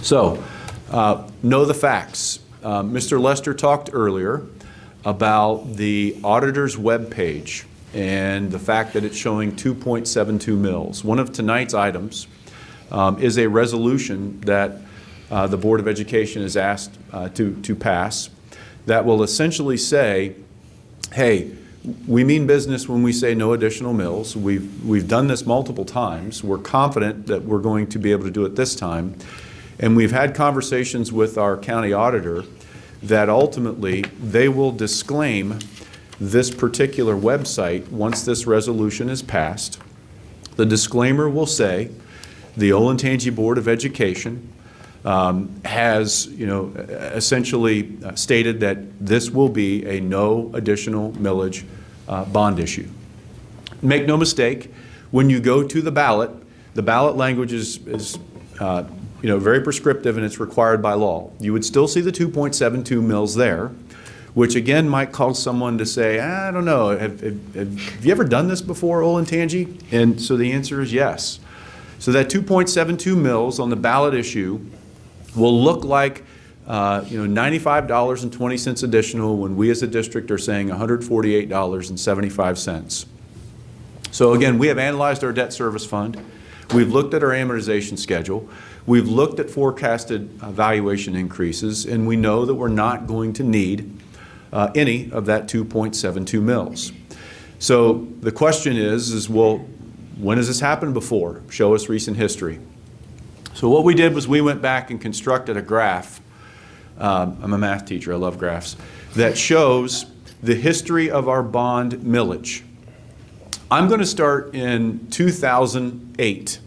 So, know the facts. Mr. Lester talked earlier about the auditor's webpage and the fact that it's showing 2.72 mils. One of tonight's items is a resolution that the Board of Education is asked to pass that will essentially say, hey, we mean business when we say no additional mills. We've done this multiple times. We're confident that we're going to be able to do it this time. And we've had conversations with our county auditor that ultimately they will disclaim this particular website once this resolution is passed. The disclaimer will say the Olentangy Board of Education has, essentially stated that this will be a no additional millage bond issue. Make no mistake, when you go to the ballot language is very prescriptive and it's required by law. You would still see the 2.72 mils there, which again might cause someone to say, I don't know, have you ever done this before, Olentangy? And so the answer is yes. So that 2.72 mils on the ballot issue will look like $95.20 additional when we as a district are saying $148.75. So again, we have analyzed our debt service fund. We've looked at our amortization schedule. We've looked at forecasted valuation increases, and we know that we're not going to need any of that 2.72 mils. So the question is, well, when has this happened before? Show us recent history. So what we did was we went back and constructed a graph. I'm a math teacher, I love graphs, that shows the history of our bond millage. I'm going to start in 2008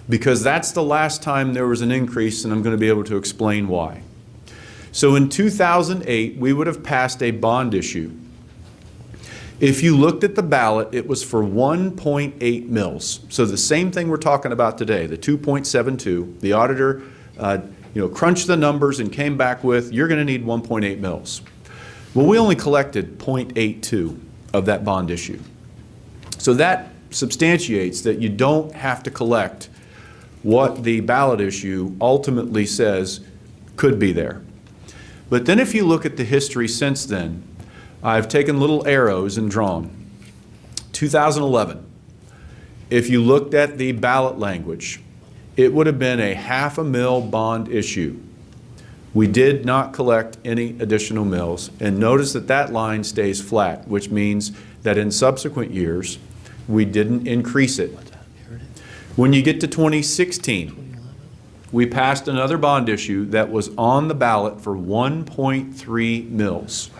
because that's the last time there was an increase, and I'm going to be able to explain why. So in 2008, we would have passed a bond issue. If you looked at the ballot, it was for 1.8 mils. So the same thing we're talking about today, the 2.72. The auditor crunched the numbers and came back with, you're going to need 1.8 mils. Well, we only collected 0.82 of that bond issue. So that substantiates that you don't have to collect what the ballot issue ultimately says could be there. But then if you look at the history since then, I've taken little arrows and drawn. 2011, if you looked at the ballot language, it would have been a $0.5 mil bond issue. We did not collect any additional mills, and notice that that line stays flat, which means that in subsequent years, we didn't increase it. When you get to 2016, we passed another bond issue that was on the ballot for 1.3 mils.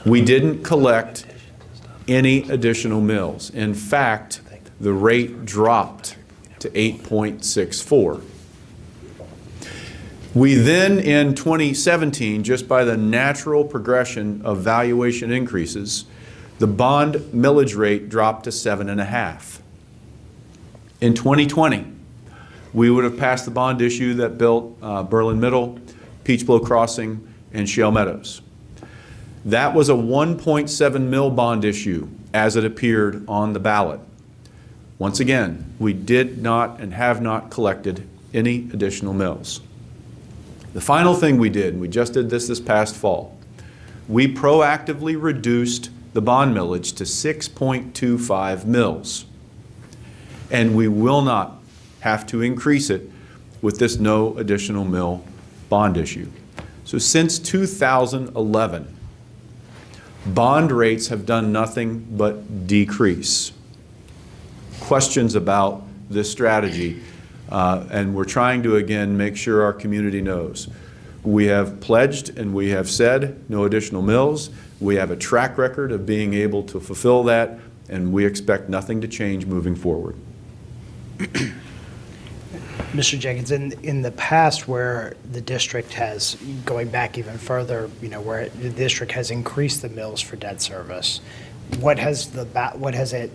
We didn't collect any additional mills. In fact, the rate dropped to 8.64. We then, in 2017, just by the natural progression of valuation increases, the bond millage rate dropped to 7.5. In 2020, we would have passed the bond issue that built Berlin Middle, Peach Blow Crossing, and Shale Meadows. That was a 1.7 mil bond issue as it appeared on the ballot. Once again, we did not and have not collected any additional mills. The final thing we did, and we just did this past fall, we proactively reduced the bond millage to 6.25 mils. And we will not have to increase it with this no additional mill bond issue. So since 2011, bond rates have done nothing but decrease. Questions about this strategy, and we're trying to again make sure our community knows. We have pledged and we have said no additional mills. We have a track record of being able to fulfill that, and we expect nothing to change moving forward. Mr. Jenkins, in the past where the district has, going back even further, where the district has increased the mills for debt service, what has it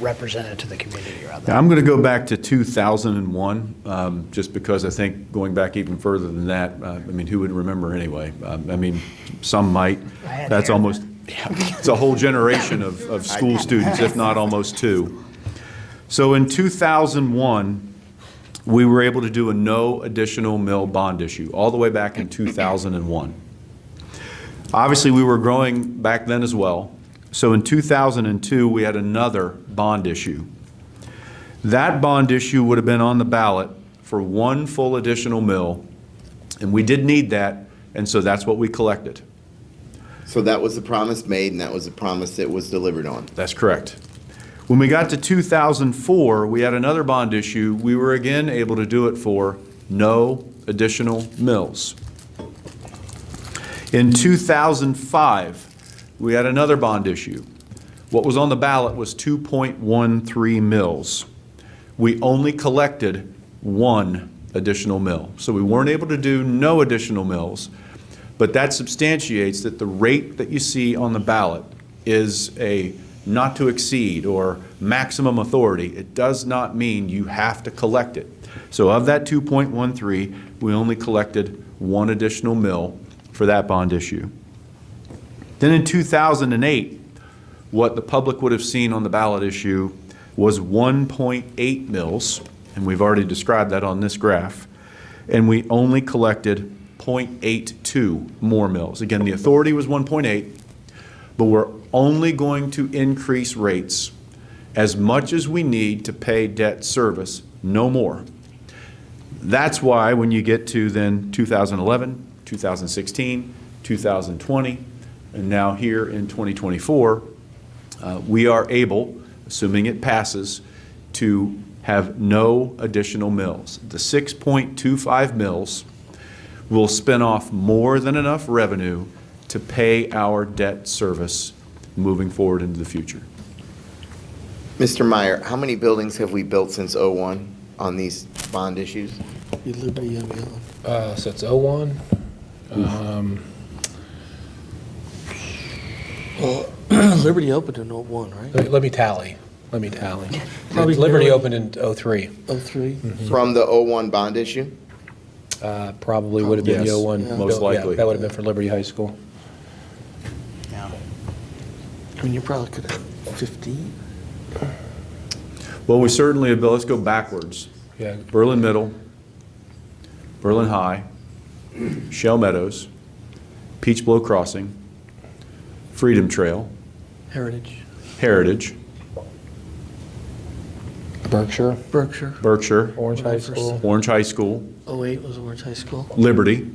represented to the community around that? I'm going to go back to 2001, just because I think going back even further than that, who would remember anyway? Some might. That's almost, it's a whole generation of school students, if not almost two. So in 2001, we were able to do a no additional mill bond issue all the way back in 2001. Obviously, we were growing back then as well. So in 2002, we had another bond issue. That bond issue would have been on the ballot for one full additional mill, and we did need that, and so that's what we collected. So that was the promise made, and that was the promise that was delivered on. That's correct. When we got to 2004, we had another bond issue. We were again able to do it for no additional mills. In 2005, we had another bond issue. What was on the ballot was 2.13 mills. We only collected one additional mill. So we weren't able to do no additional mills, but that substantiates that the rate that you see on the ballot is a not to exceed or maximum authority. It does not mean you have to collect it. So of that 2.13, we only collected one additional mill for that bond issue. Then in 2008, what the public would have seen on the ballot issue was 1.8 mills, and we've already described that on this graph, and we only collected 0.82 more mills. Again, the authority was 1.8, but we're only going to increase rates as much as we need to pay debt service, no more. That's why when you get to then 2011, 2016, 2020, and now here in 2024, we are able, assuming it passes, to have no additional mills. The 6.25 mills will spin off more than enough revenue to pay our debt service moving forward into the future. Mr. Meyer, how many buildings have we built since '01 on these bond issues? So it's 01. Liberty opened in '01, right? Let me tally. Probably Liberty nearly- opened in 03. '03. From the '01 bond issue? Probably would have been Yes, the 01. most likely. That would have been for Liberty High School. Yeah. I mean, you probably could have 15. Well, we certainly have, let's go backwards. Yeah. Berlin Middle, Berlin High, Shell Meadows, Peach Blow Crossing, Freedom Trail, Heritage. Heritage, Berkshire, Berkshire, Orange High School. Orange High School, '08 was Orange High School. Liberty,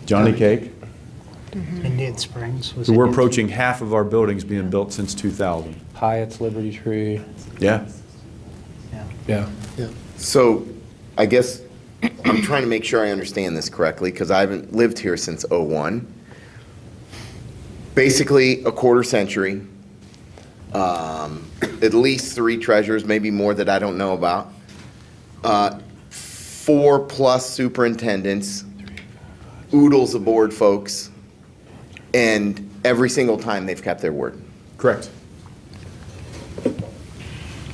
Johnny Cake. Indian Springs was. So we're Indian- approaching half of our buildings being built since 2000. Hyatt's, Liberty Tree. Yeah. Yeah. Yeah. So I guess I'm trying to make sure I understand this correctly because I haven't lived here since '01. Basically, a quarter century, at least 3 treasurers, maybe more that I don't know about, 4+ superintendents, oodles of board folks, and every single time they've kept their word. Correct.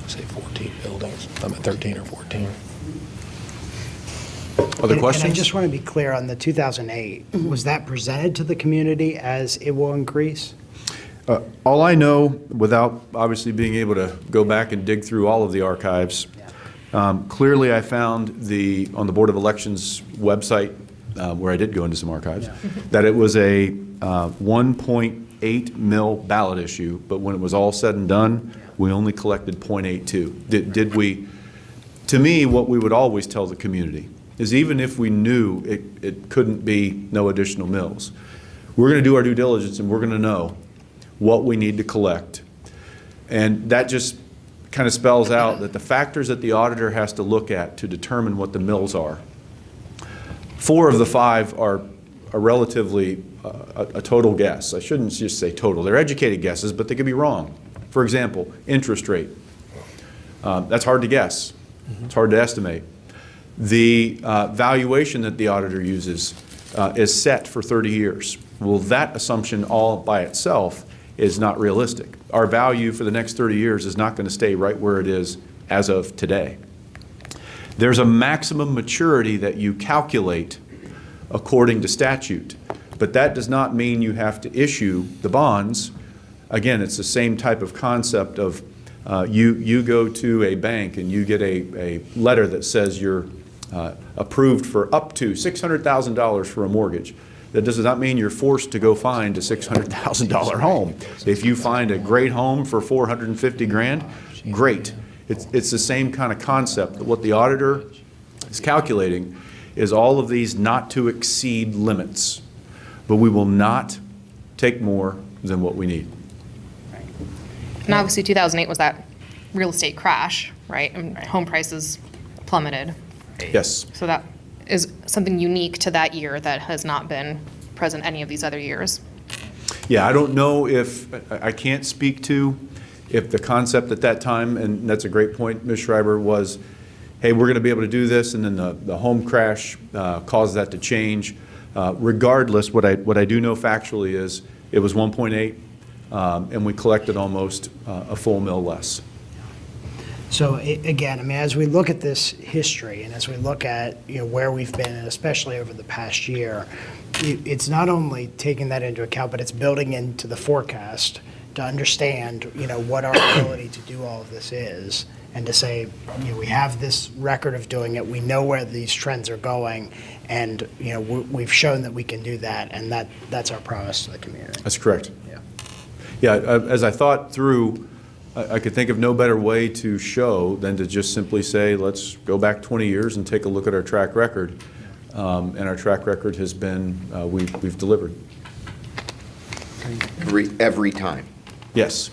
Say 14 buildings. I'm at 13 or 14. Other And I questions? just want to be clear on the 2008, was that presented to the community as it will increase? All I know, without obviously being able to go back and dig through all of the archives, clearly I found on the Board of Elections website, where I did go into some archives, that it was a 1.8 mil ballot issue, but when it was all said and done, we only collected 0.82. Did we, to me, what we would always tell the community is even if we knew it couldn't be no additional mills, we're going to do our due diligence and we're going to know what we need to collect. And that just kind of spells out that the factors that the auditor has to look at to determine what the mills are, 4 of the 5 are relatively a total guess. I shouldn't just say total. They're educated guesses, but they could be wrong. For example, interest rate. That's hard to guess. It's hard to estimate. The valuation that the auditor uses is set for 30 years. Well, that assumption all by itself is not realistic. Our value for the next 30 years is not going to stay right where it is as of today. There's a maximum maturity that you calculate according to statute, but that does not mean you have to issue the bonds. Again, it's the same type of concept of You go to a bank and you get a letter that says you're approved for up to $600,000 for a mortgage. That does not mean you're forced to go find a $600,000 home. If you find a great home for $450,000, great. It's the same kind of concept, that what the auditor is calculating is all of these not to exceed limits, but we will not take more than what we need. And obviously 2008 was that real estate crash, right? And home prices plummeted. Yes. So that is something unique to that year that has not been present any of these other years. Yeah, I don't know if, I can't speak to if the concept at that time, and that's a great point, Ms. Schreiber, was, hey, we're going to be able to do this, and then the home crash caused that to change. Regardless, what I do know factually is it was 1.8, and we collected almost a full mil less. So again, I mean, as we look at this history and as we look at, where we've been, and especially over the past year, it's not only taking that into account, but it's building into the forecast to understand, what our ability to do all of this is, and to say, we have this record of doing it, we know where these trends are going, and, we've shown that we can do that, and that's our promise to the community. That's correct. Yeah. Yeah, as I thought through, I could think of no better way to show than to just simply say, let's go back 20 years and take a look at our track record. And our track record has been, we've delivered. Every time. Yes.